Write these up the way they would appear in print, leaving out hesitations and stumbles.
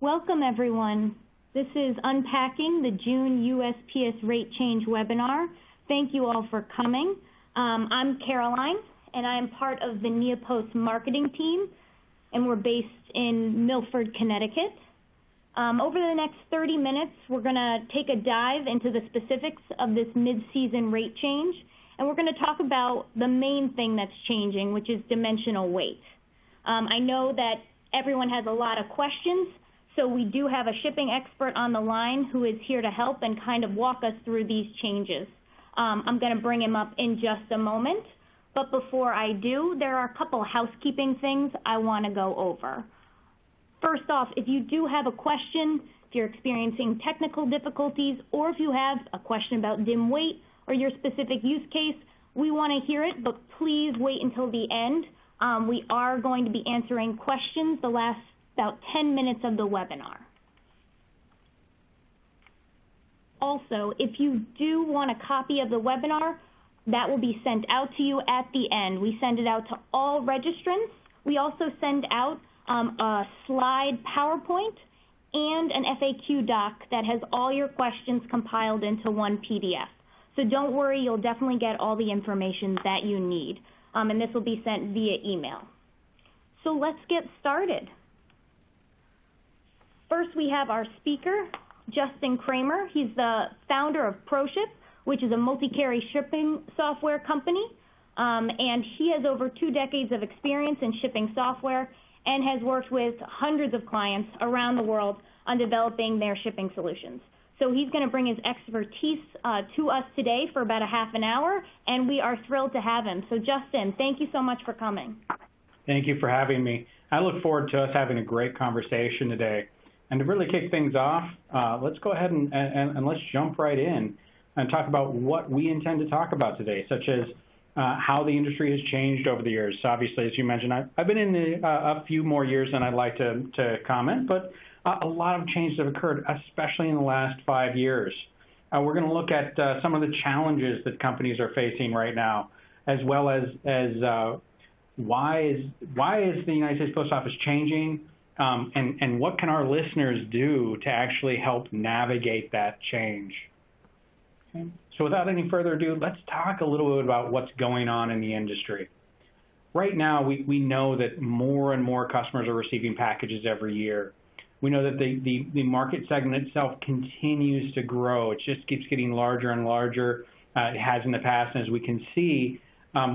Welcome, everyone. This is Unpacking the June USPS Rate Change webinar. Thank you all for coming. I'm Caroline, and I am part of the Neopost marketing team, and we're based in Milford, Connecticut. Over the next 30 minutes, we're going to take a dive into the specifics of this mid-season rate change, and we're going to talk about the main thing that's changing, which is dimensional weight. I know that everyone has a lot of questions, so we do have a shipping expert on the line who is here to help and kind of walk us through these changes. I'm going to bring him up in just a moment, but before I do, there are a couple housekeeping things I want to go over. First off, if you do have a question, if you're experiencing technical difficulties, or if you have a question about dim weight or your specific use case, we want to hear it, but please wait until the end. We are going to be answering questions the last about 10 minutes of the webinar. Also, if you do want a copy of the webinar, that will be sent out to you at the end. We send it out to all registrants. We also send out a slide PowerPoint and an FAQ doc that has all your questions compiled into one PDF. So don't worry, you'll definitely get all the information that you need. And this will be sent via email. So let's get started. First, we have our speaker, Justin Cramer. He's the founder of ProShip, which is a multi-carry shipping software company. And he has over 2 decades of experience in shipping software and has worked with hundreds of clients around the world on developing their shipping solutions. So he's going to bring his expertise to us today for about a half an hour, and we are thrilled to have him. So Justin, thank you so much for coming. Thank you for having me. I look forward to us having a great conversation today. And to really kick things off, let's go ahead and let's jump right in and talk about what we intend to talk about today, such as how the industry has changed over the years. So obviously, as you mentioned, I've been in a few more years than I'd like to comment, but a lot of changes have occurred, especially in the last 5 years. We're going to look at some of the challenges that companies are facing right now, as well as why is the United States Post Office changing, and what can our listeners do to actually help navigate that change. Okay. So without any further ado, let's talk a little bit about what's going on in the industry. Right now, we know that more and more customers are receiving packages every year. We know that the market segment itself continues to grow. It just keeps getting larger and larger. It has in the past, and as we can see,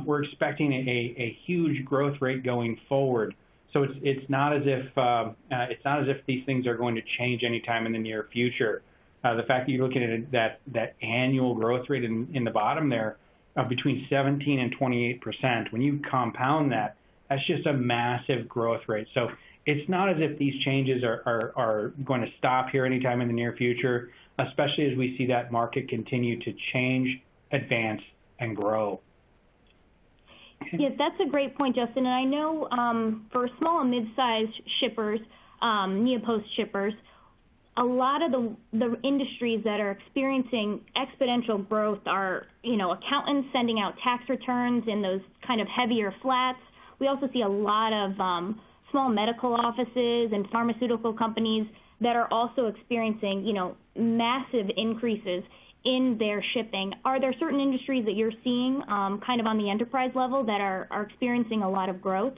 we're expecting a huge growth rate going forward. So it's not as if these things are going to change anytime in the near future. The fact that you're looking at that annual growth rate in the bottom there of between 17 and 28%, when you compound that, that's just a massive growth rate. So it's not as if these changes are going to stop here anytime in the near future, especially as we see that market continue to change, advance, and grow. Yes, that's a great point, Justin. And I know for small and mid-sized shippers, Neopost shippers, a lot of the industries that are experiencing exponential growth are, accountants sending out tax returns in those kind of heavier flats. We also see a lot of small medical offices and pharmaceutical companies that are also experiencing, massive increases in their shipping. Are there certain industries that you're seeing kind of on the enterprise level that are experiencing a lot of growth?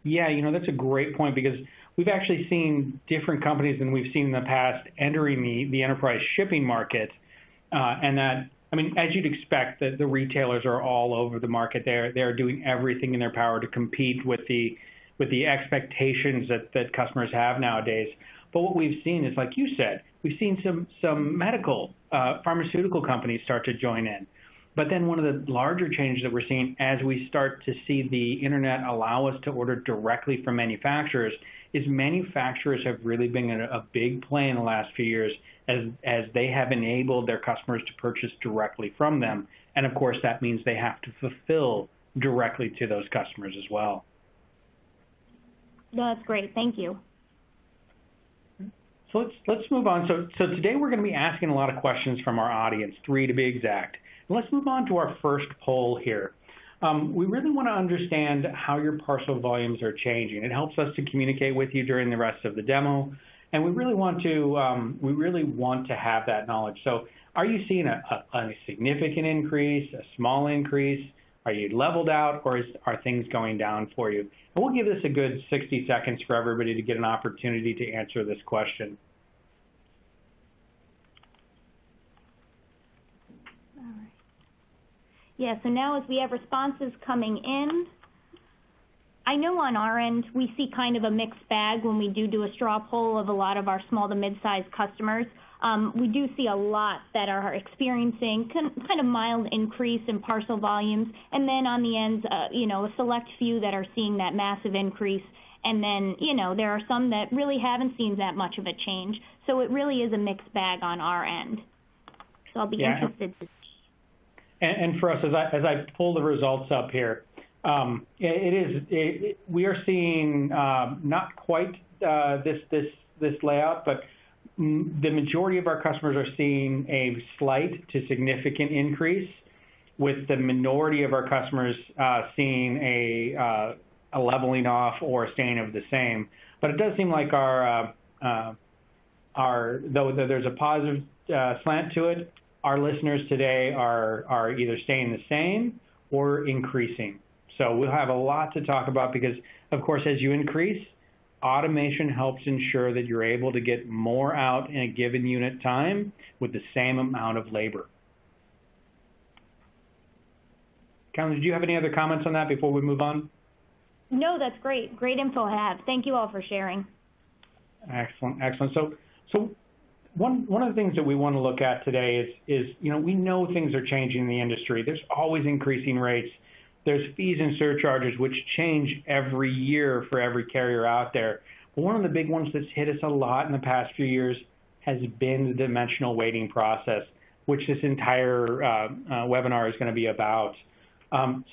Yeah, that's a great point, because we've actually seen different companies than we've seen in the past entering the enterprise shipping market. And that, as you'd expect, the retailers are all over the market. They're doing everything in their power to compete with the expectations that customers have nowadays. But what we've seen is, like you said, we've seen some medical, pharmaceutical companies start to join in. But then one of the larger changes that we're seeing as we start to see the internet allow us to order directly from manufacturers is manufacturers have really been a big play in the last few years as they have enabled their customers to purchase directly from them. And of course, that means they have to fulfill directly to those customers as well. No, that's great. Thank you. So let's move on. So today we're going to be asking a lot of questions from our audience, 3 to be exact. And let's move on to our first poll here. We really want to understand how your parcel volumes are changing. It helps us to communicate with you during the rest of the demo, and we really want to have that knowledge. So are you seeing a significant increase, a small increase? Are you leveled out, or are things going down for you? And we'll give this a good 60 seconds for everybody to get an opportunity to answer this question. All right. Yeah, so now as we have responses coming in, I know on our end we see kind of a mixed bag when we do a straw poll of a lot of our small to mid-sized customers. We do see a lot that are experiencing kind of mild increase in parcel volumes, and then on the ends, a select few that are seeing that massive increase, and then, there are some that really haven't seen that much of a change. So it really is a mixed bag on our end. So I'll be interested to see. And for us, as I pull the results up here, we are seeing not quite this layout, but the majority of our customers are seeing a slight to significant increase, with the minority of our customers seeing a leveling off or staying of the same. But it does seem like though there's a positive slant to it, our listeners today are either staying the same or increasing. So we'll have a lot to talk about because, of course, as you increase, automation helps ensure that you're able to get more out in a given unit time with the same amount of labor. Carolyn, did you have any other comments on that before we move on? No, that's great. Great info to have. Thank you all for sharing. Excellent, excellent. So one of the things that we want to look at today is we know things are changing in the industry. There's always increasing rates. There's fees and surcharges which change every year for every carrier out there. But one of the big ones that's hit us a lot in the past few years has been the dimensional weighting process, which this entire webinar is going to be about.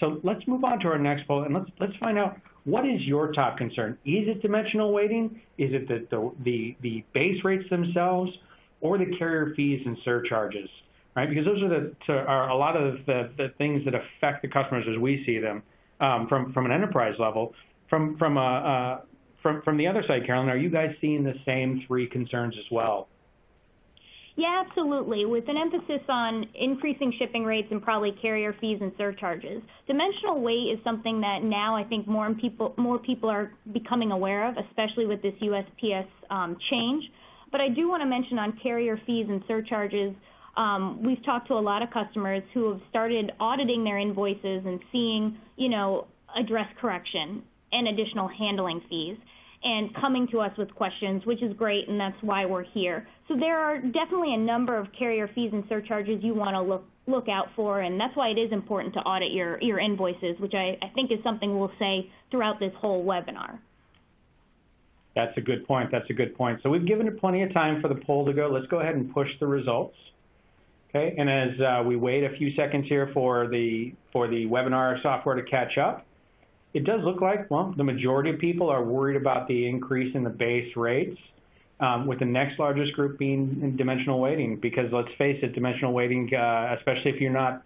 So let's move on to our next poll, and let's find out, what is your top concern? Is it dimensional weighting? Is it the base rates themselves, or the carrier fees and surcharges? Right? Because those are a lot of the things that affect the customers as we see them from an enterprise level. From the other side, Carolyn, are you guys seeing the same three concerns as well? Yeah, absolutely. With an emphasis on increasing shipping rates and probably carrier fees and surcharges. Dimensional weight is something that now I think more people are becoming aware of, especially with this USPS change. But I do want to mention on carrier fees and surcharges, we've talked to a lot of customers who have started auditing their invoices and seeing, address correction and additional handling fees, and coming to us with questions, which is great, and that's why we're here. So there are definitely a number of carrier fees and surcharges you want to look out for, and that's why it is important to audit your invoices, which I think is something we'll say throughout this whole webinar. That's a good point. That's a good point. So we've given it plenty of time for the poll to go. Let's go ahead and push the results. Okay, and as we wait a few seconds here for the webinar software to catch up, it does look like, well, the majority of people are worried about the increase in the base rates, with the next largest group being in dimensional weighting, because let's face it, dimensional weighting, especially if you're not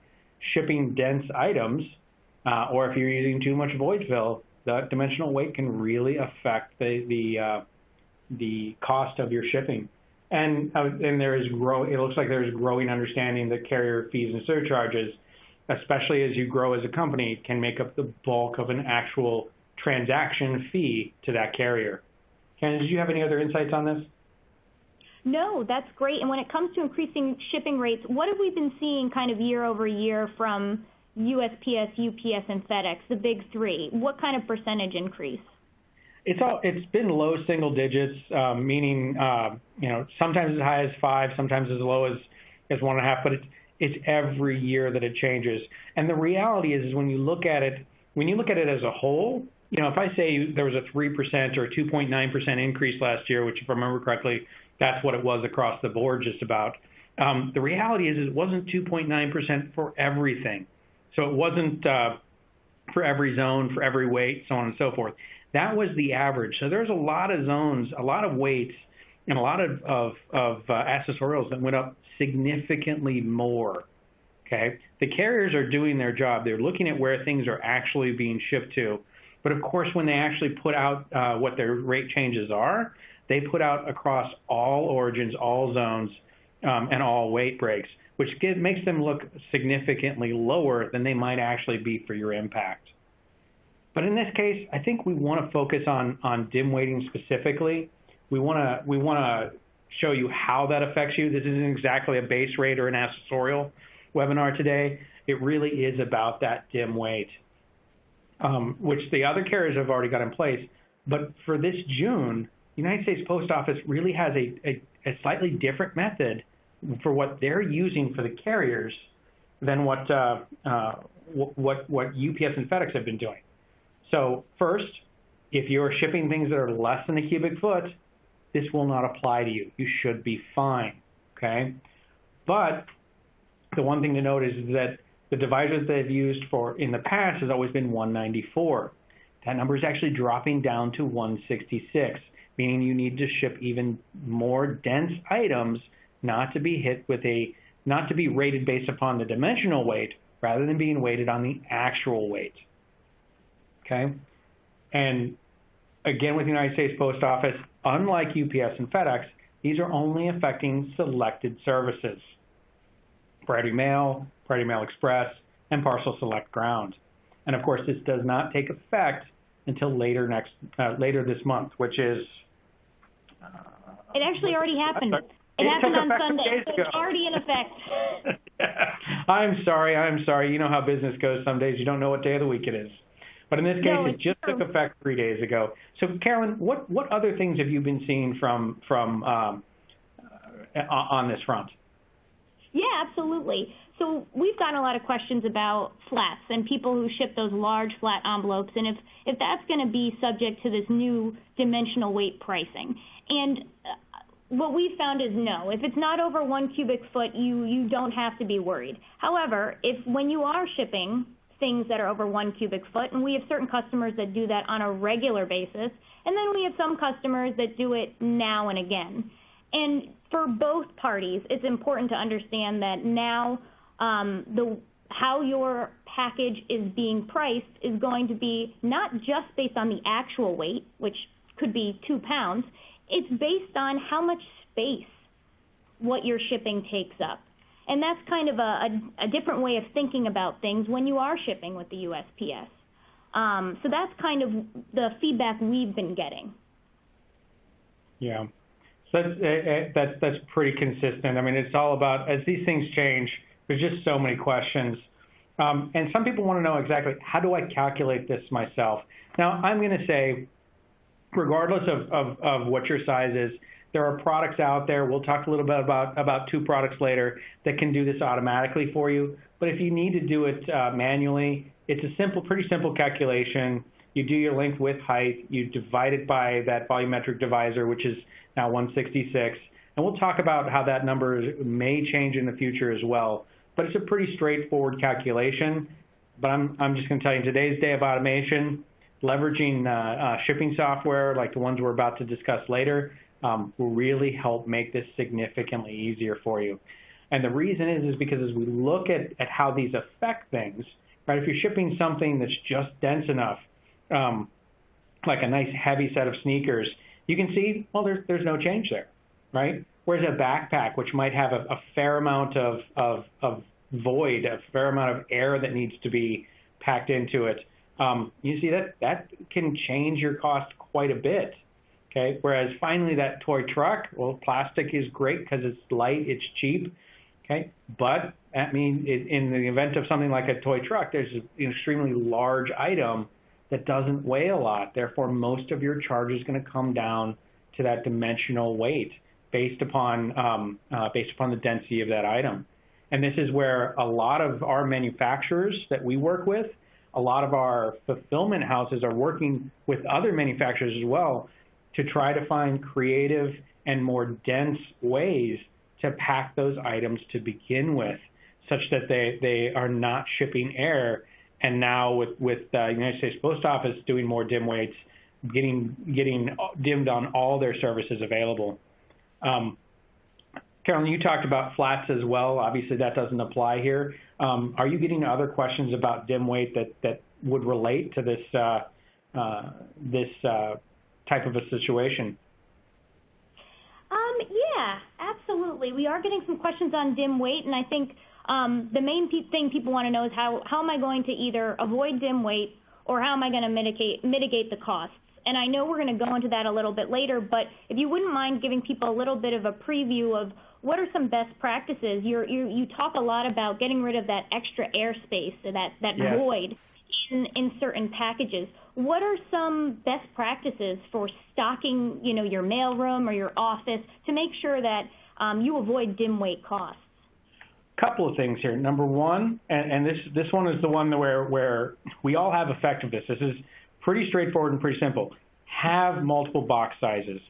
shipping dense items, or if you're using too much void fill, the dimensional weight can really affect the cost of your shipping. And it looks like there's growing understanding that carrier fees and surcharges, especially as you grow as a company, can make up the bulk of an actual transaction fee to that carrier. Ken, did you have any other insights on this? No, that's great. And when it comes to increasing shipping rates, what have we been seeing kind of year over year from USPS, UPS, and FedEx, the big three? What kind of percentage increase? It's been low single digits, meaning sometimes as high as 5, sometimes as low as 1.5, but it's every year that it changes. And the reality is when you look at it as a whole, if I say there was a 3% or 2.9% increase last year, which if I remember correctly, that's what it was across the board just about. The reality is it wasn't 2.9% for everything. So it wasn't for every zone, for every weight, so on and so forth. That was the average. So there's a lot of zones, a lot of weights, and a lot of accessorials that went up significantly more. Okay, the carriers are doing their job. They're looking at where things are actually being shipped to, But of course, when they actually put out what their rate changes are, they put out across all origins, all zones, and all weight breaks, which makes them look significantly lower than they might actually be for your impact. But in this case, I think we want to focus on dim weighting specifically. We want to show you how that affects you. This isn't exactly a base rate or an accessorial webinar today. It really is about that dim weight, which the other carriers have already got in place. But for this June, the United States Post Office really has a slightly different method for what they're using for the carriers than what UPS and FedEx have been doing. So first, if you're shipping things that are less than a cubic foot, this will not apply to you. You should be fine, okay? But the one thing to note is that the divisor they've used for in the past has always been 194. That number is actually dropping down to 166, meaning you need to ship even more dense items not to be rated based upon the dimensional weight rather than being weighted on the actual weight. Okay? And again, with the United States Post Office, unlike UPS and FedEx, these are only affecting selected services: Priority Mail, Priority Mail Express, and Parcel Select Ground. And of course, this does not take effect until later this month, which is... it actually already happened. It happened on Sunday, so it's already in effect. I'm sorry. You know how business goes. Some days you don't know what day of the week it is. But in this case, it just took effect 3 days ago. So, Carolyn, what other things have you been seeing from on this front? Yeah, absolutely. So we've gotten a lot of questions about flats and people who ship those large flat envelopes, and if that's going to be subject to this new dimensional weight pricing. And what we've found is no. If it's not over 1 cubic foot, you don't have to be worried. However, when you are shipping things that are over 1 cubic foot, and we have certain customers that do that on a regular basis, and then we have some customers that do it now and again. And for both parties, it's important to understand that now how your package is being priced is going to be not just based on the actual weight, which could be 2 pounds. It's based on how much space what you're shipping takes up. And that's kind of a different way of thinking about things when you are shipping with the USPS. So that's kind of the feedback we've been getting. Yeah, so that's pretty consistent. I mean, it's all about, as these things change, there's just so many questions. And some people want to know exactly, how do I calculate this myself? Now, I'm going to say, regardless of what your size is, there are products out there. We'll talk a little bit about 2 products later that can do this automatically for you. But if you need to do it manually, it's a pretty simple calculation. You do your length, width, height. You divide it by that volumetric divisor, which is now 166. And we'll talk about how that number may change in the future as well. But it's a pretty straightforward calculation. But I'm just going to tell you, in today's day of automation, leveraging shipping software like the ones we're about to discuss later will really help make this significantly easier for you. And the reason is because as we look at how these affect things, right, if you're shipping something that's just dense enough, like a nice heavy set of sneakers, you can see, well, there's no change there, right? Whereas a backpack, which might have a fair amount of void, a fair amount of air that needs to be packed into it, you see that can change your cost quite a bit. Okay, whereas finally that toy truck, well, plastic is great because it's light, it's cheap. Okay, but I mean, in the event of something like a toy truck, there's an extremely large item that doesn't weigh a lot. Therefore, most of your charge is going to come down to that dimensional weight based upon the density of that item. And this is where a lot of our manufacturers that we work with, a lot of our fulfillment houses are working with other manufacturers as well to try to find creative and more dense ways to pack those items to begin with, such that they are not shipping air. And now with the United States Post Office doing more dim weights, getting dimmed on all their services available. Carolyn, you talked about flats as well. Obviously, that doesn't apply here. Are you getting other questions about dim weight that would relate to this this type of a situation? Yeah, absolutely. We are getting some questions on dim weight, and I think the main thing people want to know is how am I going to either avoid dim weight or how am I going to mitigate the costs? And I know we're going to go into that a little bit later, but if you wouldn't mind giving people a little bit of a preview of what are some best practices. You talk a lot about getting rid of that extra airspace, that Yes. void in certain packages. What are some best practices for stocking, your mailroom or your office to make sure that you avoid dim weight costs? Couple of things here. Number one, and this one is the one where we all have effectiveness. This is pretty straightforward and pretty simple. Have multiple box sizes.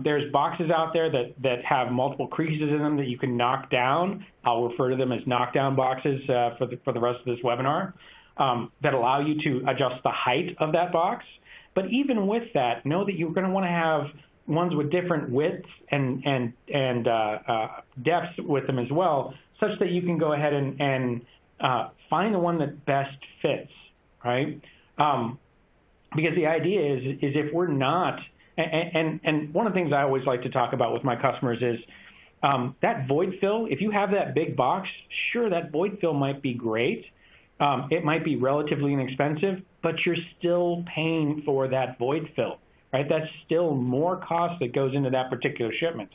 There's boxes out there that have multiple creases in them that you can knock down. I'll refer to them as knockdown boxes for the rest of this webinar, that allow you to adjust the height of that box. But even with that, know that you're going to want to have ones with different widths and depths with them as well, such that you can go ahead and find the one that best fits, right? Because the idea is if we're not, and one of the things I always like to talk about with my customers is that void fill. If you have that big box, sure, that void fill might be great. It might be relatively inexpensive, but you're still paying for that void fill, right? That's still more cost that goes into that particular shipment.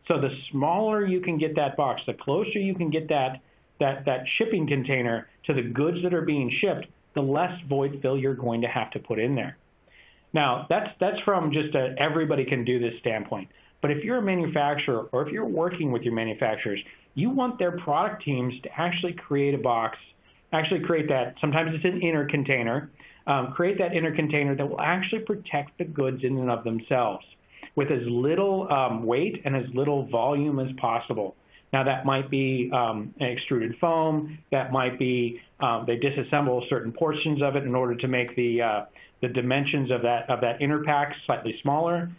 So the smaller you can get that box, the closer you can get that shipping container to the goods that are being shipped, the less void fill you're going to have to put in there. Now, that's from just a everybody can do this standpoint. But if you're a manufacturer or if you're working with your manufacturers, you want their product teams to actually create a box, actually create that, sometimes it's an inner container, create that inner container that will actually protect the goods in and of themselves with as little weight and as little volume as possible. Now that might be an extruded foam, that might be they disassemble certain portions of it in order to make the dimensions of that inner pack slightly smaller.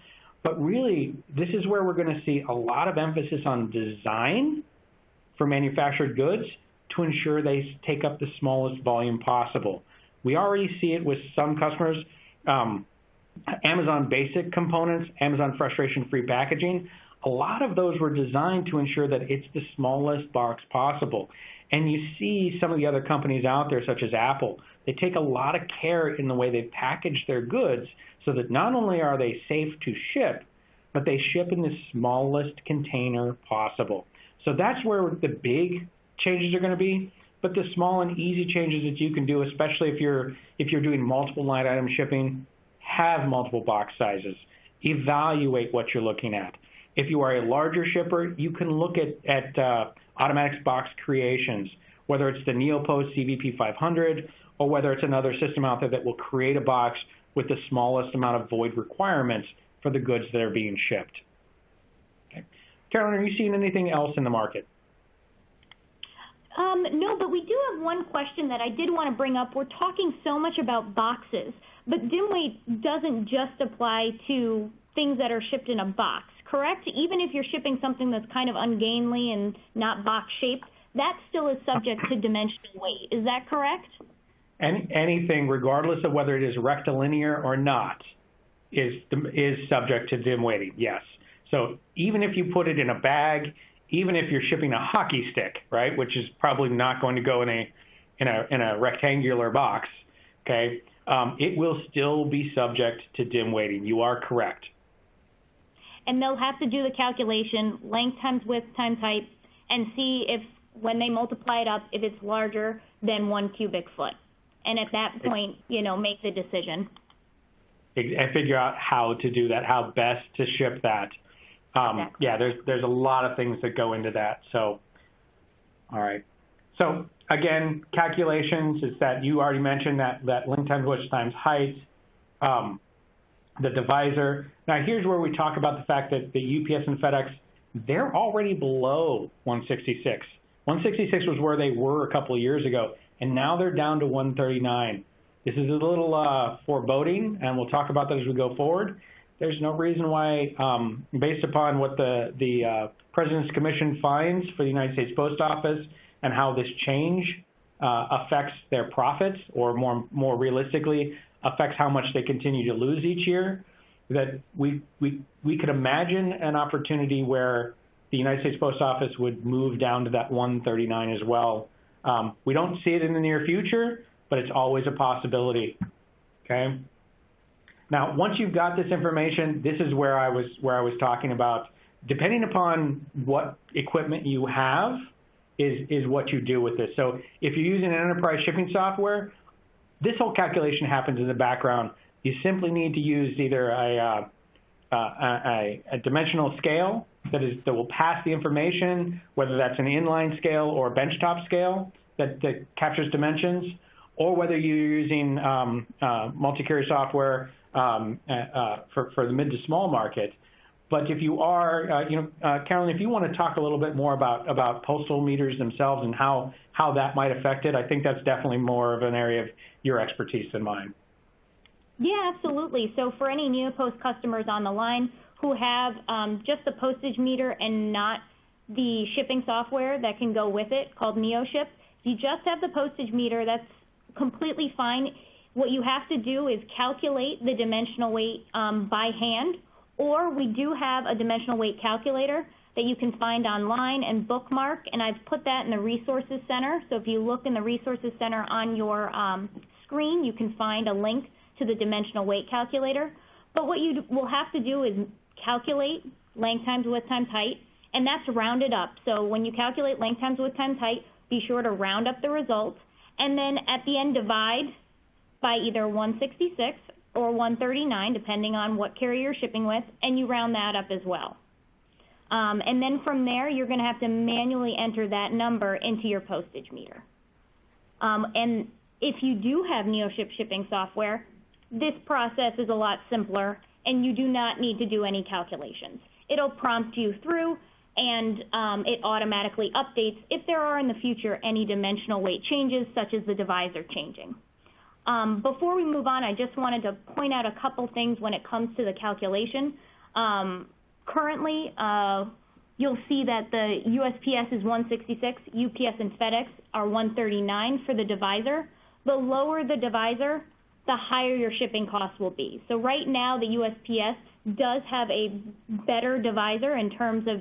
But really, this is where we're going to see a lot of emphasis on design for manufactured goods to ensure they take up the smallest volume possible. We already see it with some customers. Amazon Basic components, Amazon Frustration-Free Packaging, a lot of those were designed to ensure that it's the smallest box possible. And you see some of the other companies out there, such as Apple, they take a lot of care in the way they package their goods so that not only are they safe to ship, but they ship in the smallest container possible. So that's where the big changes are going to be. But the small and easy changes that you can do, especially if you're doing multiple line item shipping, have multiple box sizes. Evaluate what you're looking at. If you are a larger shipper, you can look at Automatic's box creations, whether it's the NeoPost CVP 500 or whether it's another system out there that will create a box with the smallest amount of void requirements for the goods that are being shipped. Okay. Carolyn, are you seeing anything else in the market? No, but we do have one question that I did want to bring up. We're talking so much about boxes, but dim weight doesn't just apply to things that are shipped in a box, correct? Even if you're shipping something that's kind of ungainly and not box-shaped, that still is subject to dimensional weight. Is that correct? Anything, regardless of whether it is rectilinear or not, is subject to dim weighting, yes. So even if you put it in a bag, even if you're shipping a hockey stick, right, which is probably not going to go in a rectangular box, okay, it will still be subject to dim weighting. You are correct. And they'll have to do the calculation, length times width times height, and see if, when they multiply it up, if it's larger than 1 cubic foot. And at that point, make the decision. And figure out how to do that, how best to ship that. Exactly. Yeah, there's a lot of things that go into that. So, all right. So again, calculations is that you already mentioned that length times width times height, the divisor. Now here's where we talk about the fact that the UPS and FedEx, they're already below 166. 166 was where they were a couple of years ago, and now they're down to 139. This is a little foreboding, and we'll talk about that as we go forward. There's no reason why, based upon what the President's Commission finds for the United States Post Office and how this change affects their profits, or more realistically, affects how much they continue to lose each year, that we could imagine an opportunity where the United States Post Office would move down to that 139 as well. We don't see it in the near future, but it's always a possibility. Okay. Now, once you've got this information, this is where I was talking about. Depending upon what equipment you have, is what you do with this. So if you're using enterprise shipping software, this whole calculation happens in the background. You simply need to use either a dimensional scale that will pass the information, whether that's an inline scale or a benchtop scale that captures dimensions, or whether you're using multi-carrier software for the mid to small market. But if you are, Carolyn, if you want to talk a little bit more about postal meters themselves and how that might affect it, I think that's definitely more of an area of your expertise than mine. Yeah, absolutely. So for any Neopost customers on the line who have just the postage meter and not the shipping software that can go with it called NeoShip, if you just have the postage meter, that's completely fine. What you have to do is calculate the dimensional weight by hand, or we do have a dimensional weight calculator that you can find online and bookmark, and I've put that in the Resources Center. So if you look in the Resources Center on your screen, you can find a link to the dimensional weight calculator. But what you will have to do is calculate length times width times height, and that's rounded up. So when you calculate length times width times height, be sure to round up the results, and then at the end divide by either 166 or 139, depending on what carrier you're shipping with, and you round that up as well. And then from there, you're going to have to manually enter that number into your postage meter. And if you do have NeoShip shipping software, this process is a lot simpler, and you do not need to do any calculations. It'll prompt you through, and it automatically updates if there are in the future any dimensional weight changes, such as the divisor changing. Before we move on, I just wanted to point out a couple things when it comes to the calculation. Currently, you'll see that the USPS is 166, UPS and FedEx are 139 for the divisor. The lower the divisor, the higher your shipping costs will be. So right now, the USPS does have a better divisor in terms of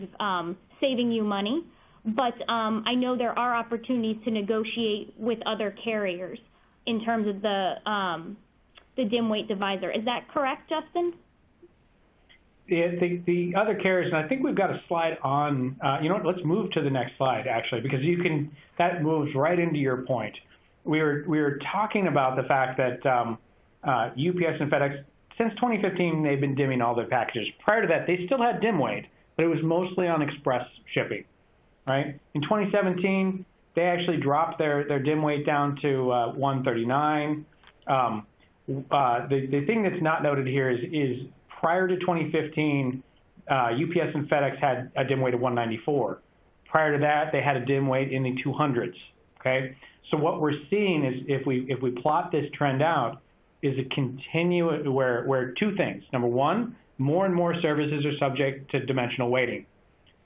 saving you money, but I know there are opportunities to negotiate with other carriers in terms of the dim weight divisor. Is that correct, Justin? The other carriers, and I think we've got a slide on, you know what, let's move to the next slide, actually, because that moves right into your point. We were talking about the fact that UPS and FedEx, since 2015, they've been dimming all their packages. Prior to that, they still had dim weight, but it was mostly on express shipping, right? In 2017, they actually dropped their dim weight down to 139. The thing that's not noted here is prior to 2015, UPS and FedEx had a dim weight of 194. Prior to that, they had a dim weight in the 200s. Okay, so what we're seeing is if we plot this trend out, is a continuous where two things. Number one, more and more services are subject to dimensional weighting.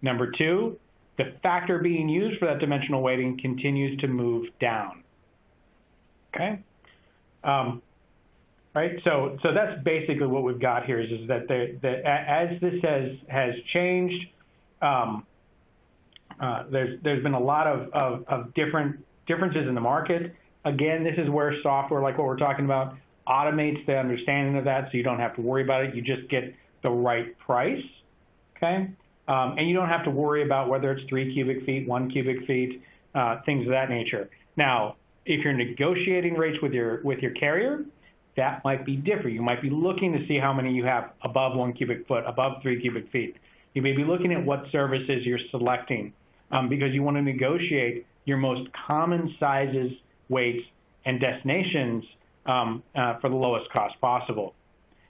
Number two, the factor being used for that dimensional weighting continues to move down. Okay, right. So that's basically what we've got here. Is that as this has changed, there's been a lot of differences in the market. Again, this is where software, like what we're talking about, automates the understanding of that, so you don't have to worry about it. You just get the right price, okay? And you don't have to worry about whether it's 3 cubic feet, 1 cubic feet, things of that nature. Now, if you're negotiating rates with your carrier, that might be different. You might be looking to see how many you have above 1 cubic foot, above 3 cubic feet. You may be looking at what services you're selecting because you want to negotiate your most common sizes, weights, and destinations for the lowest cost possible.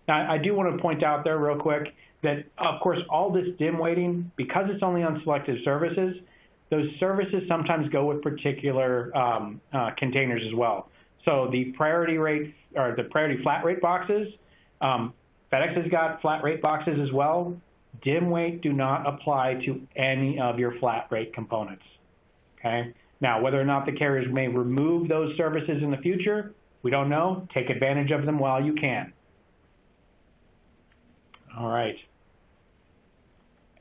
Now, I do want to point out there real quick that, of course, all this dim weighting, because it's only on selected services, those services sometimes go with particular containers as well. So the priority rate or the priority flat rate boxes, FedEx has got flat rate boxes as well. Dim weight do not apply to any of your flat rate components. Okay. Now, whether or not the carriers may remove those services in the future, we don't know, take advantage of them while you can. All right.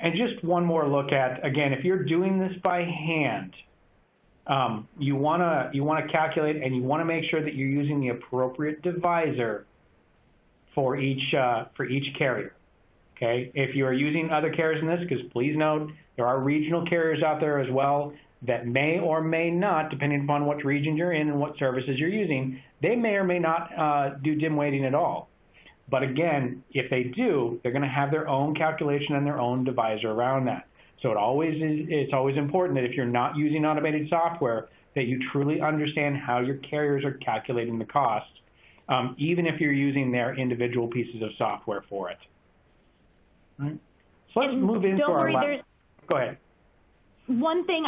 And just one more look at, again, if you're doing this by hand, you want to calculate and you want to make sure that you're using the appropriate divisor for each carrier. Okay, if you are using other carriers in this, because please note there are regional carriers out there as well that may or may not, depending upon what region you're in and what services you're using, they may or may not do dim weighting at all. But again, if they do, they're going to have their own calculation and their own divisor around that. So it's always important that if you're not using automated software, that you truly understand how your carriers are calculating the costs, even if you're using their individual pieces of software for it. Right. So let's move into our last. Go ahead. One thing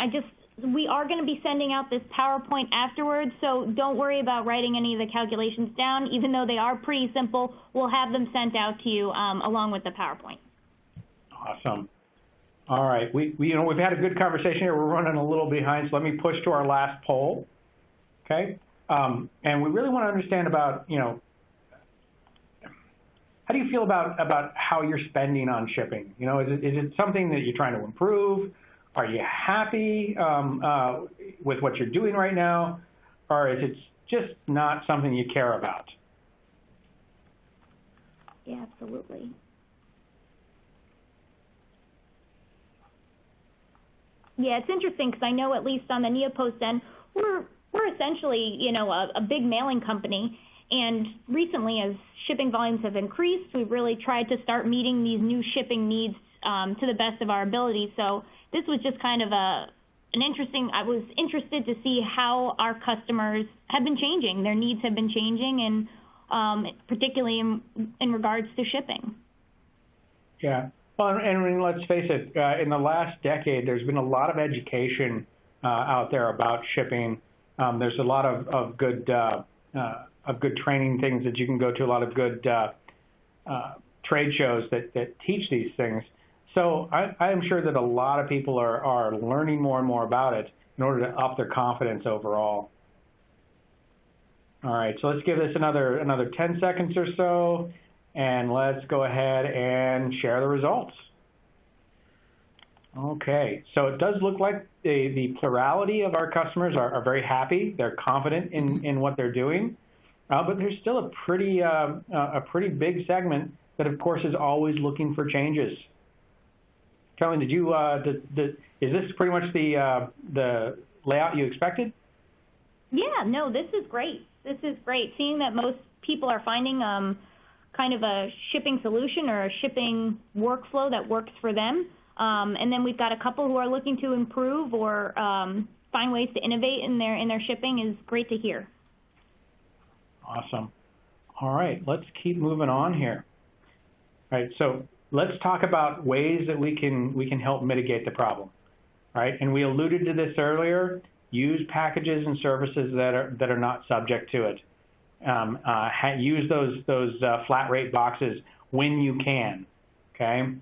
we are going to be sending out this PowerPoint afterwards, so don't worry about writing any of the calculations down. Even though they are pretty simple, we'll have them sent out to you along with the PowerPoint. Awesome. All right. We've had a good conversation here. We're running a little behind, so let me push to our last poll. Okay. And we really want to understand about, how do you feel about how you're spending on shipping? Is it something that you're trying to improve? Are you happy with what you're doing right now? Or is it just not something you care about? Yeah, absolutely. Yeah, it's interesting because I know at least on the Neopost end, we're essentially, a big mailing company. And recently, as shipping volumes have increased, we've really tried to start meeting these new shipping needs to the best of our ability. So this was just kind of I was interested to see how our customers have been changing. Their needs have been changing, and particularly in regards to shipping. Yeah. Well, and let's face it, in the last decade, there's been a lot of education out there about shipping. There's a lot of good training things that you can go to, a lot of good trade shows that teach these things. So I am sure that a lot of people are learning more and more about it in order to up their confidence overall. All right, so let's give this another 10 seconds or so, and let's go ahead and share the results. Okay, so it does look like the plurality of our customers are very happy. They're confident in what they're doing, but there's still a pretty big segment that, of course, is always looking for changes. Carolyn, is this pretty much the layout you expected? Yeah, no, this is great. This is great. Seeing that most people are finding kind of a shipping solution or a shipping workflow that works for them. And then we've got a couple who are looking to improve or find ways to innovate in their shipping is great to hear. Awesome. All right, let's keep moving on here. All right, so let's talk about ways that we can help mitigate the problem. Right, and we alluded to this earlier. Use packages and services that are not subject to it. Use those flat rate boxes when you can. Okay.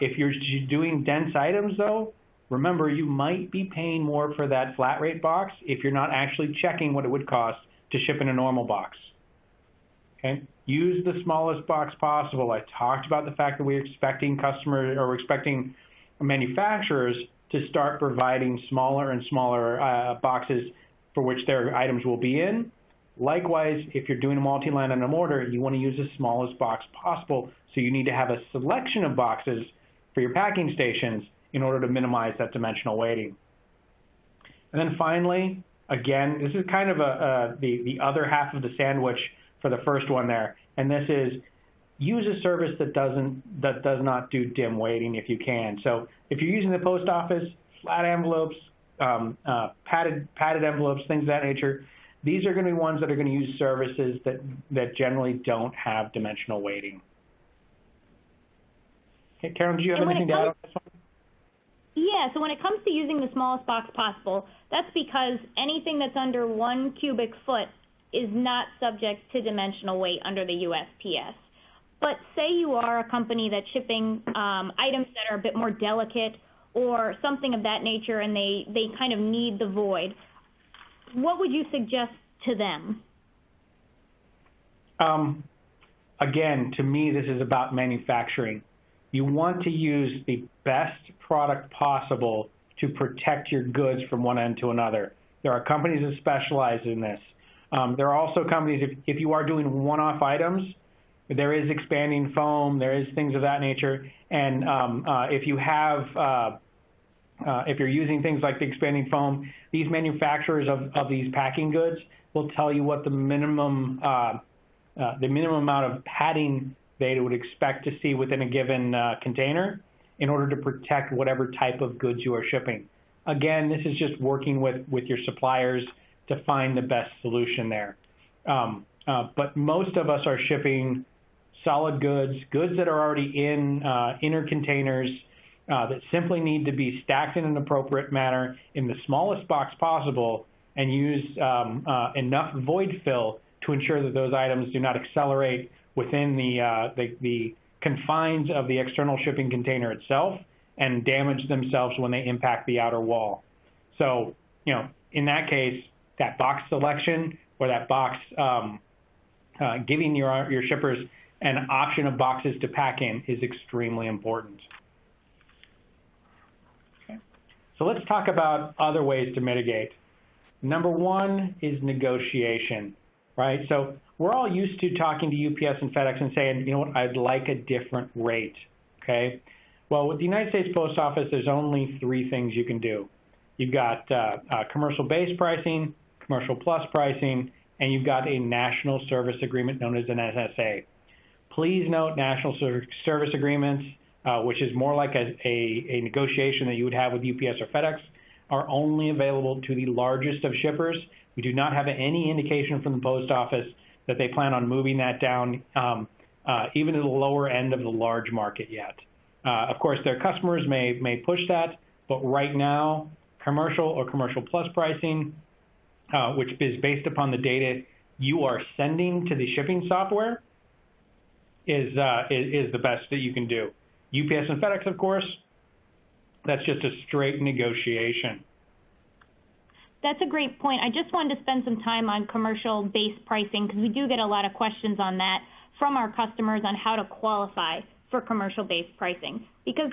If you're doing dense items, though, remember you might be paying more for that flat rate box if you're not actually checking what it would cost to ship in a normal box. Okay. Use the smallest box possible. I talked about the fact that we're expecting manufacturers to start providing smaller and smaller boxes for which their items will be in. Likewise, if you're doing a multi-line on an order, you want to use the smallest box possible, so you need to have a selection of boxes for your packing stations in order to minimize that dimensional weighting. And then finally, again, this is kind of the other half of the sandwich for the first one there, and this is use a service that does not do dim weighting if you can. So if you're using the post office, flat envelopes, padded envelopes, things of that nature, these are going to be ones that are going to use services that generally don't have dimensional weighting. Okay, Carolyn, do you have anything to add on this one? Yeah, so when it comes to using the smallest box possible, that's because anything that's under 1 cubic foot is not subject to dimensional weight under the USPS. But say you are a company that's shipping items that are a bit more delicate or something of that nature, and they kind of need the void. What would you suggest to them? Again, to me, this is about manufacturing. You want to use the best product possible to protect your goods from one end to another. There are companies that specialize in this. There are also companies, if you are doing one-off items, there is expanding foam, there is things of that nature, and if you're using things like the expanding foam, these manufacturers of these packing goods will tell you what the minimum amount of padding they would expect to see within a given container in order to protect whatever type of goods you are shipping. Again, this is just working with your suppliers to find the best solution there. But most of us are shipping solid goods that are already in inner containers that simply need to be stacked in an appropriate manner in the smallest box possible and use enough void fill to ensure that those items do not accelerate within the confines of the external shipping container itself and damage themselves when they impact the outer wall. So, in that case, that box selection or that box giving your shippers an option of boxes to pack in is extremely important. Okay. So let's talk about other ways to mitigate. Number one is negotiation, right? So we're all used to talking to UPS and FedEx and saying, I'd like a different rate, okay? Well, with the United States Post Office, there's only three things you can do. You've got commercial base pricing, commercial plus pricing, and you've got a national service agreement known as an NSA. Please note national service agreements, which is more like a negotiation that you would have with UPS or FedEx, are only available to the largest of shippers. We do not have any indication from the post office that they plan on moving that down even to the lower end of the large market yet. Of course, their customers may push that, but right now, commercial or commercial plus pricing, which is based upon the data you are sending to the shipping software, is the best that you can do. UPS and FedEx, of course, that's just a straight negotiation. That's a great point. I just wanted to spend some time on commercial-based pricing because we do get a lot of questions on that from our customers on how to qualify for commercial-based pricing because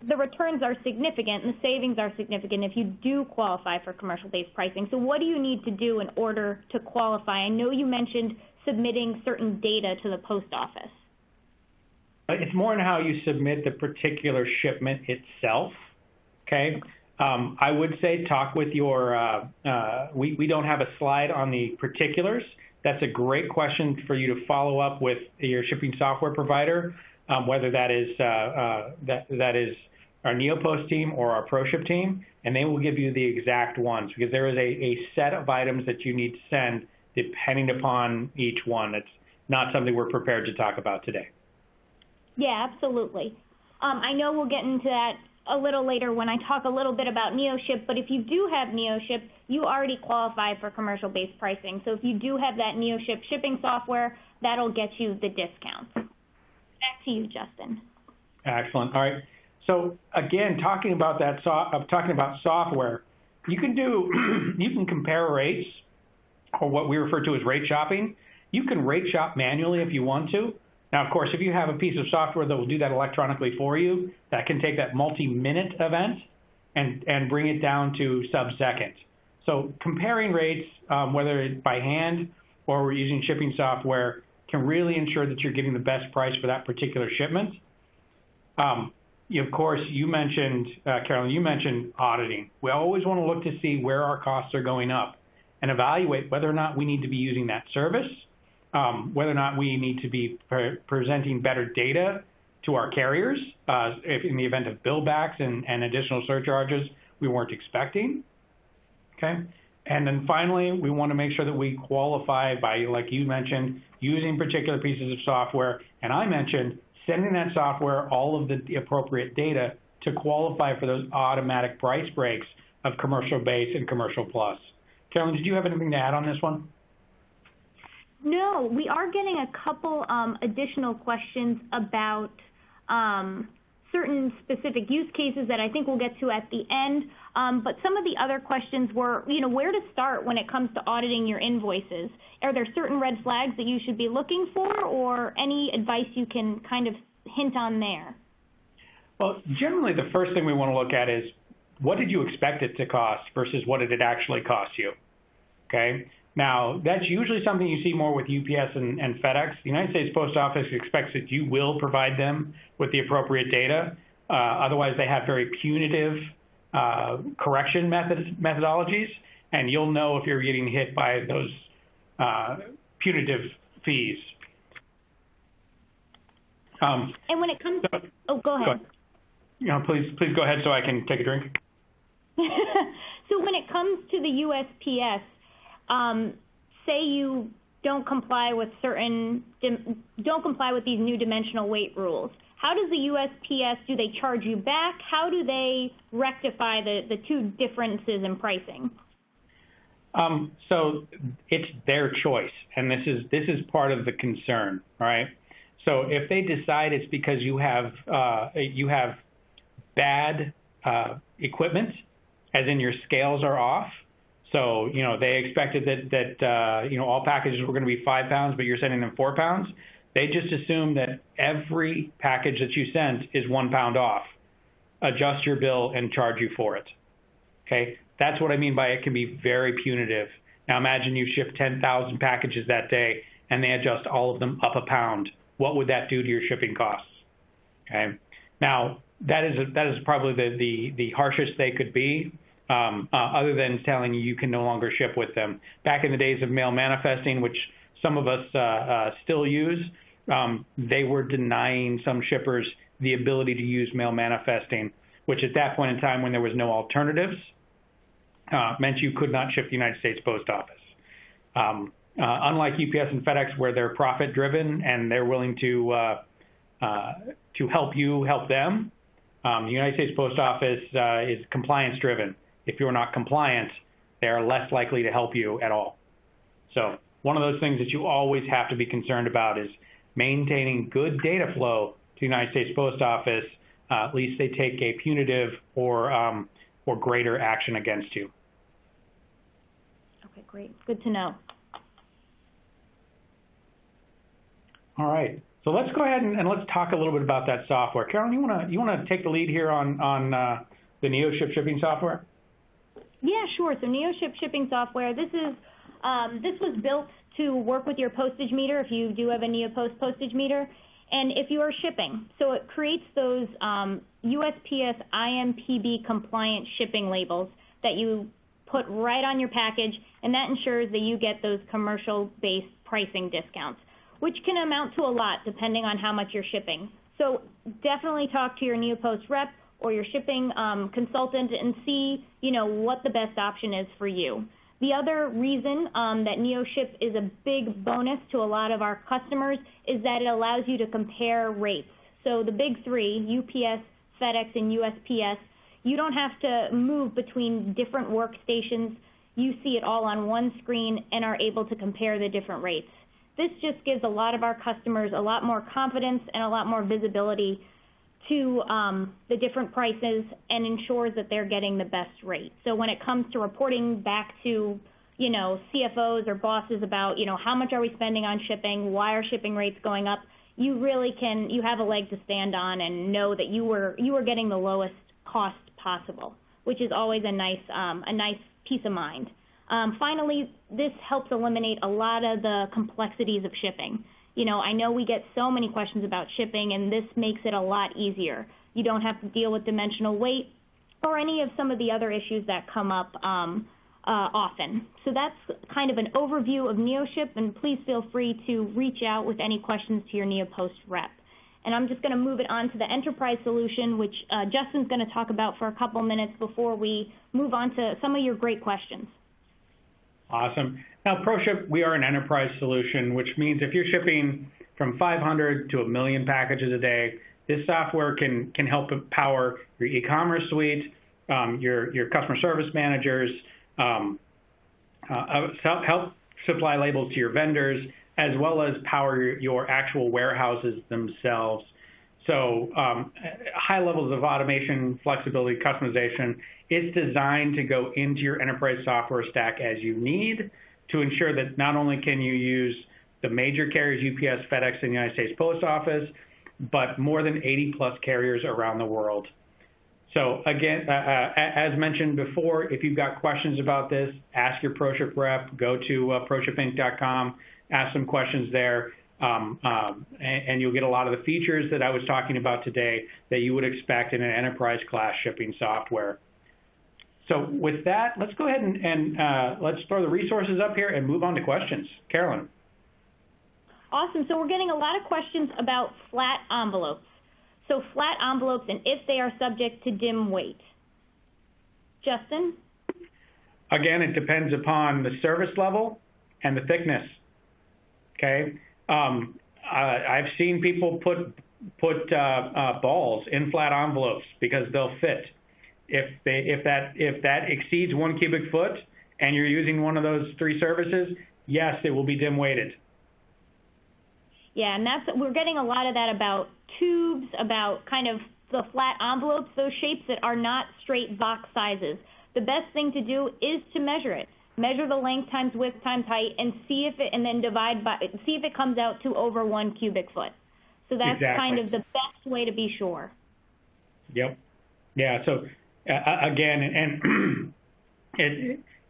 the returns are significant and the savings are significant if you do qualify for commercial-based pricing. So what do you need to do in order to qualify? I know you mentioned submitting certain data to the post office. It's more in how you submit the particular shipment itself, okay? I would say talk with your, we don't have a slide on the particulars. That's a great question for you to follow up with your shipping software provider, whether that is our NeoPost team or our ProShip team, and they will give you the exact ones because there is a set of items that you need to send depending upon each one. It's not something we're prepared to talk about today. Yeah, absolutely. I know we'll get into that a little later when I talk a little bit about NeoShip, but if you do have NeoShip, you already qualify for commercial-based pricing. So if you do have that NeoShip shipping software, that'll get you the discounts. Back to you, Justin. Excellent. All right. So again, talking about software, you can compare rates, or what we refer to as rate shopping. You can rate shop manually if you want to. Now, of course, if you have a piece of software that will do that electronically for you, that can take that multi-minute event and bring it down to sub-second. So comparing rates, whether it's by hand or we're using shipping software, can really ensure that you're getting the best price for that particular shipment. Of course, you mentioned, Carolyn, you mentioned auditing. We always want to look to see where our costs are going up and evaluate whether or not we need to be using that service, whether or not we need to be presenting better data to our carriers if in the event of billbacks and additional surcharges we weren't expecting. Okay. And then finally, we want to make sure that we qualify by, like you mentioned, using particular pieces of software. And I mentioned sending that software all of the appropriate data to qualify for those automatic price breaks of commercial base and commercial plus. Carolyn, did you have anything to add on this one? No, we are getting a couple additional questions about certain specific use cases that I think we'll get to at the end. But some of the other questions were, where to start when it comes to auditing your invoices. Are there certain red flags that you should be looking for, or any advice you can kind of hint on there? Well, generally the first thing we want to look at is, what did you expect it to cost versus what did it actually cost you? Okay. Now, that's usually something you see more with UPS and FedEx. The United States Post Office expects that you will provide them with the appropriate data. Otherwise, they have very punitive correction methodologies, and you'll know if you're getting hit by those punitive fees. And when it comes to, go ahead. Please go ahead so I can take a drink. So when it comes to the USPS, say you don't comply with these new dimensional weight rules. How does the USPS, do they charge you back? How do they rectify the two differences in pricing? So it's their choice, and this is part of the concern, all right? So if they decide it's because you have bad equipment, as in your scales are off. So, they expected that all packages were going to be 5 pounds, but you're sending them 4 pounds. They just assume that every package that you sent is 1 pound off. Adjust your bill and charge you for it. Okay? That's what I mean by it can be very punitive. Now imagine you ship 10,000 packages that day and they adjust all of them up a pound. What would that do to your shipping costs? Okay? Now, that is probably the harshest they could be. Other than telling you can no longer ship with them. Back in the days of mail manifesting, which some of us still use, they were denying some shippers the ability to use mail manifesting, which at that point in time when there was no alternatives, meant you could not ship the United States Post Office. Unlike UPS and FedEx, where they're profit driven and they're willing to help you help them, the United States Post Office is compliance driven. If you're not compliant, they are less likely to help you at all. So one of those things that you always have to be concerned about is maintaining good data flow to the United States Post Office. At least they take a punitive or greater action against you. Okay, great. Good to know. All right. So let's go ahead and let's talk a little bit about that software. Carolyn, you want to take the lead here on the NeoShip shipping software? Yeah, sure. So NeoShip shipping software, this was built to work with your postage meter if you do have a NeoPost postage meter, and if you are shipping. So it creates those USPS IMPB compliant shipping labels that you put right on your package, and that ensures that you get those commercial-based pricing discounts, which can amount to a lot depending on how much you're shipping. So definitely talk to your NeoPost rep or your shipping consultant and see, what the best option is for you. The other reason that NeoShip is a big bonus to a lot of our customers is that it allows you to compare rates. So the big three, UPS, FedEx, and USPS, you don't have to move between different workstations. You see it all on one screen and are able to compare the different rates. This just gives a lot of our customers a lot more confidence and a lot more visibility to the different prices and ensures that they're getting the best rate. So when it comes to reporting back to, CFOs or bosses about, how much are we spending on shipping, why are shipping rates going up, you have a leg to stand on and know that you were getting the lowest cost possible, which is always a nice peace of mind. Finally, this helps eliminate a lot of the complexities of shipping. I know we get so many questions about shipping, and this makes it a lot easier. You don't have to deal with dimensional weight or any of some of the other issues that come up often. So that's kind of an overview of NeoShip, and please feel free to reach out with any questions to your NeoPost rep. And I'm just going to move it on to the enterprise solution, which Justin's going to talk about for a couple minutes before we move on to some of your great questions. Awesome. Now, ProShip, we are an enterprise solution, which means if you're shipping from 500 to 1 million packages a day, this software can help power your e-commerce suite, your customer service managers, help supply labels to your vendors, as well as power your actual warehouses themselves. So high levels of automation, flexibility, customization. It's designed to go into your enterprise software stack as you need to ensure that not only can you use the major carriers, UPS, FedEx, and the United States Post Office, but more than 80+ carriers around the world. So again, as mentioned before, if you've got questions about this, ask your ProShip rep, go to ProShipInc.com, ask some questions there, and you'll get a lot of the features that I was talking about today that you would expect in an enterprise class shipping software. So with that, let's go ahead and let's throw the resources up here and move on to questions. Carolyn. Awesome. So we're getting a lot of questions about flat envelopes. So flat envelopes and if they are subject to dim weight. Justin? Again, it depends upon the service level and the thickness. Okay. I've seen people put balls in flat envelopes because they'll fit. If that exceeds 1 cubic foot and you're using one of those 3 services, yes, it will be dim weighted. Yeah, and we're getting a lot of that about tubes, about kind of the flat envelopes, those shapes that are not straight box sizes. The best thing to do is to measure it. Measure the length times width times height and see if it comes out to over 1 cubic foot. So that's exactly. Kind of the best way to be sure. Yep. Yeah. So again,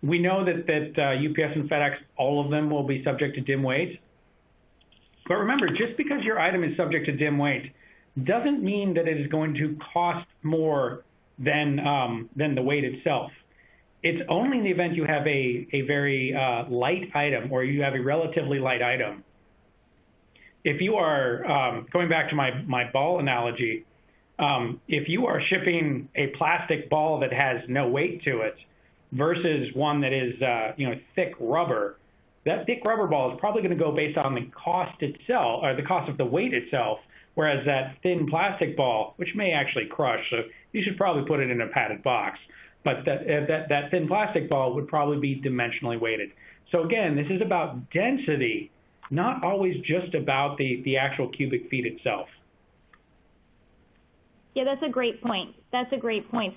we know that UPS and FedEx, all of them will be subject to dim weight. But remember, just because your item is subject to dim weight doesn't mean that it is going to cost more than the weight itself. It's only in the event you have a very light item or you have a relatively light item. If you are, going back to my ball analogy, if you are shipping a plastic ball that has no weight to it versus one that is thick rubber, that thick rubber ball is probably going to go based on the cost itself, or the cost of the weight itself, whereas that thin plastic ball, which may actually crush, so you should probably put it in a padded box, but that thin plastic ball would probably be dimensionally weighted. So again, this is about density, not always just about the actual cubic feet itself. Yeah, that's a great point.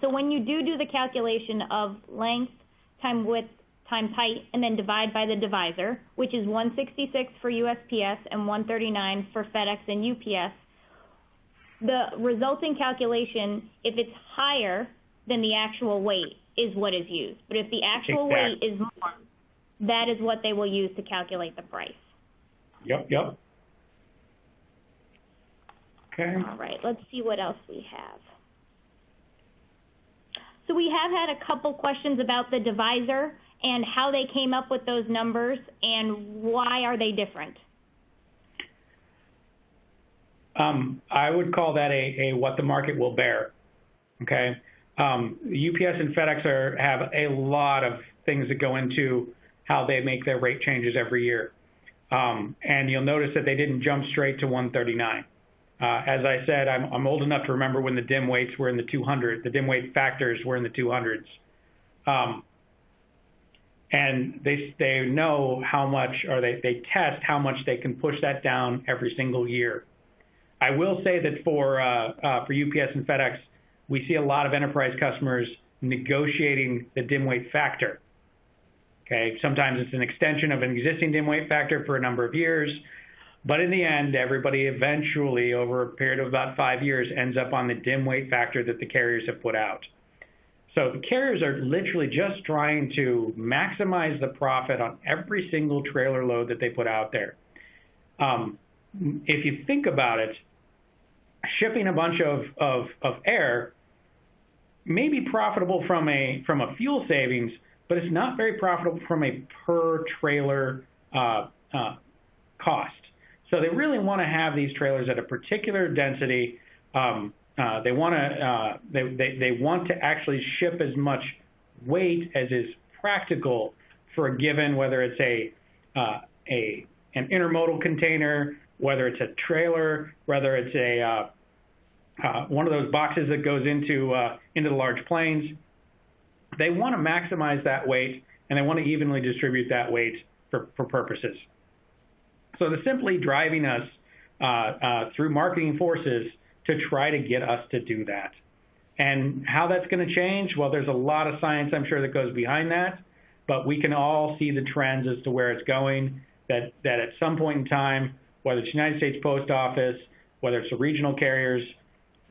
So when you do the calculation of length times width times height and then divide by the divisor, which is 166 for USPS and 139 for FedEx and UPS, the resulting calculation, if it's higher than the actual weight, is what is used. But if the actual weight is more, that is what they will use to calculate the price. Yep. Okay. All right, let's see what else we have. So we have had a couple questions about the divisor and how they came up with those numbers and why are they different? I would call that a what the market will bear. Okay. UPS and FedEx have a lot of things that go into how they make their rate changes every year. And you'll notice that they didn't jump straight to 139. As I said, I'm old enough to remember when the dim weights were in the 200s, the dim weight factors were in the 200s. And they know how much, or they test how much they can push that down every single year. I will say that for UPS and FedEx, we see a lot of enterprise customers negotiating the dim weight factor. Okay, sometimes it's an extension of an existing dim weight factor for a number of years, but in the end, everybody eventually, over a period of about 5 years, ends up on the dim weight factor that the carriers have put out. So the carriers are literally just trying to maximize the profit on every single trailer load that they put out there. If you think about it, shipping a bunch of air may be profitable from a fuel savings, but it's not very profitable from a per trailer cost. So they really want to have these trailers at a particular density. They want to actually ship as much weight as is practical for a given, whether it's an intermodal container, whether it's a trailer, whether it's one of those boxes that goes into the large planes. They want to maximize that weight, and they want to evenly distribute that weight for purposes. So they're simply driving us through marketing forces to try to get us to do that. And how that's going to change, well, there's a lot of science, I'm sure, that goes behind that, but we can all see the trends as to where it's going, that at some point in time, whether it's the United States Post Office, whether it's the regional carriers,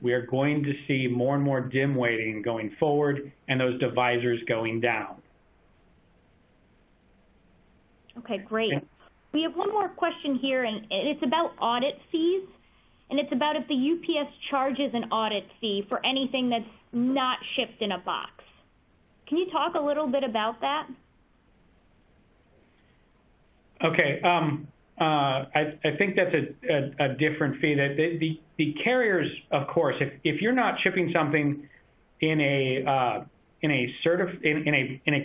we are going to see more and more dim weighting going forward and those divisors going down. Okay, great. We have one more question here, and it's about audit fees, and it's about if the UPS charges an audit fee for anything that's not shipped in a box. Can you talk a little bit about that? Okay. I think that's a different fee. That the carriers, of course, if you're not shipping something in a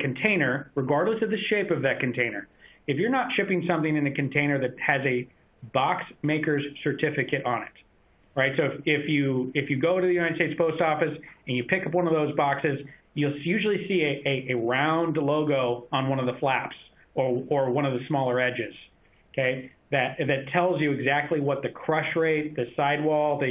container, regardless of the shape of that container, if you're not shipping something in a container that has a box maker's certificate on it, right? So if you go to the United States Post Office and you pick up one of those boxes, you'll usually see a round logo on one of the flaps or one of the smaller edges. Okay, that tells you exactly what the crush rate, the sidewall,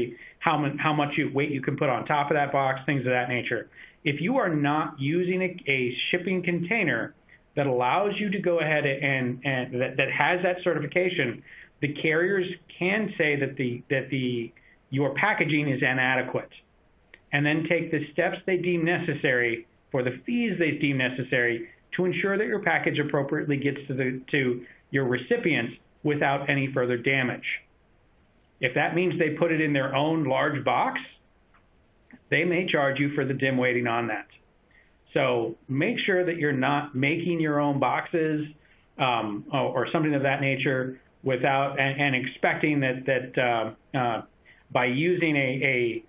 how much weight you can put on top of that box, things of that nature. If you are not using a shipping container that allows you to go ahead and that has that certification, the carriers can say that your packaging is inadequate, and then take the steps they deem necessary for the fees they deem necessary to ensure that your package appropriately gets to your recipients without any further damage. If that means they put it in their own large box, they may charge you for the dim weighting on that. So make sure that you're not making your own boxes or something of that nature without and expecting that by using a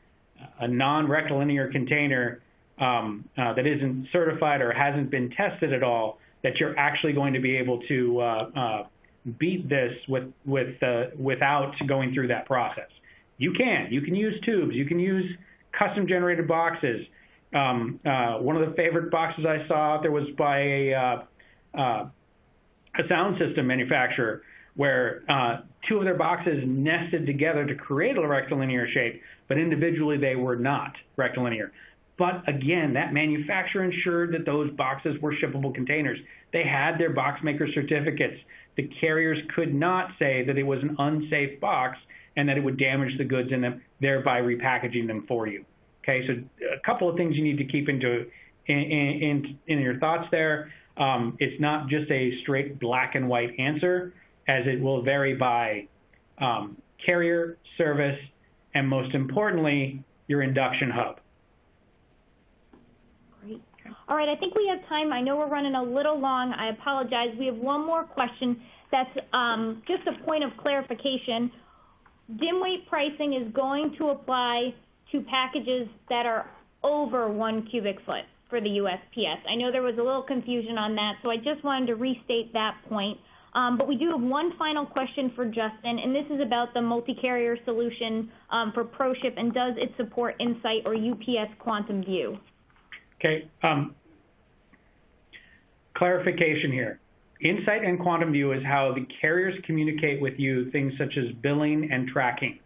non-rectilinear container that isn't certified or hasn't been tested at all, that you're actually going to be able to beat this without going through that process. You can use tubes. You can use custom generated boxes. One of the favorite boxes I saw out there was by a sound system manufacturer where two of their boxes nested together to create a rectilinear shape, but individually they were not rectilinear. But again, that manufacturer ensured that those boxes were shippable containers. They had their box maker certificates. The carriers could not say that it was an unsafe box and that it would damage the goods in them, thereby repackaging them for you. Okay, so a couple of things you need to keep in your thoughts there. It's not just a straight black and white answer, as it will vary by carrier, service, and most importantly, your induction hub. Great. All right, I think we have time. I know we're running a little long. I apologize. We have one more question that's just a point of clarification. Dim weight pricing is going to apply to packages that are over 1 cubic foot for the USPS. I know there was a little confusion on that, so I just wanted to restate that point. But we do have one final question for Justin, and this is about the multi-carrier solution for ProShip, and does it support Insight or UPS Quantum View? Okay. Clarification here. Insight and Quantum View is how the carriers communicate with you things such as billing and tracking.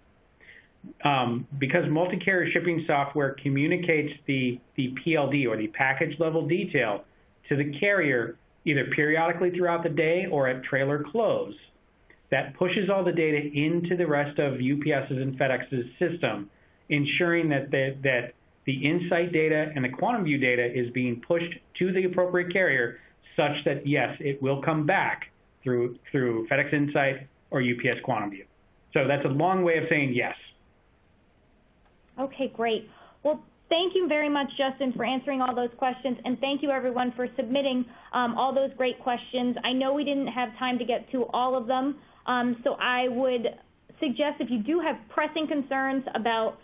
Because multi-carrier shipping software communicates the PLD or the package level detail to the carrier either periodically throughout the day or at trailer close, that pushes all the data into the rest of UPS's and FedEx's system, ensuring that the Insight data and the Quantum View data is being pushed to the appropriate carrier such that, yes, it will come back through FedEx Insight or UPS Quantum View. So that's a long way of saying yes. Okay, great. Well, thank you very much, Justin, for answering all those questions, and thank you, everyone, for submitting all those great questions. I know we didn't have time to get to all of them, so I would suggest if you do have pressing concerns about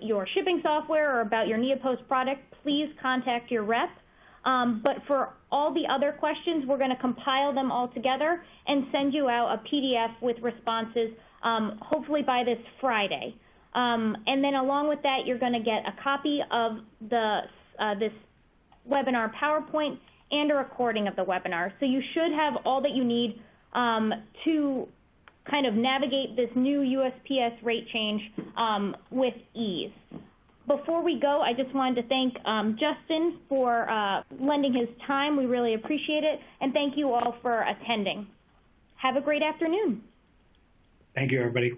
your shipping software or about your Neopost product, please contact your rep. But for all the other questions, we're going to compile them all together and send you out a PDF with responses, hopefully by this Friday. And then along with that, you're going to get a copy of this webinar PowerPoint and a recording of the webinar. So you should have all that you need to kind of navigate this new USPS rate change with ease. Before we go, I just wanted to thank Justin for lending his time. We really appreciate it. And thank you all for attending. Have a great afternoon. Thank you, everybody.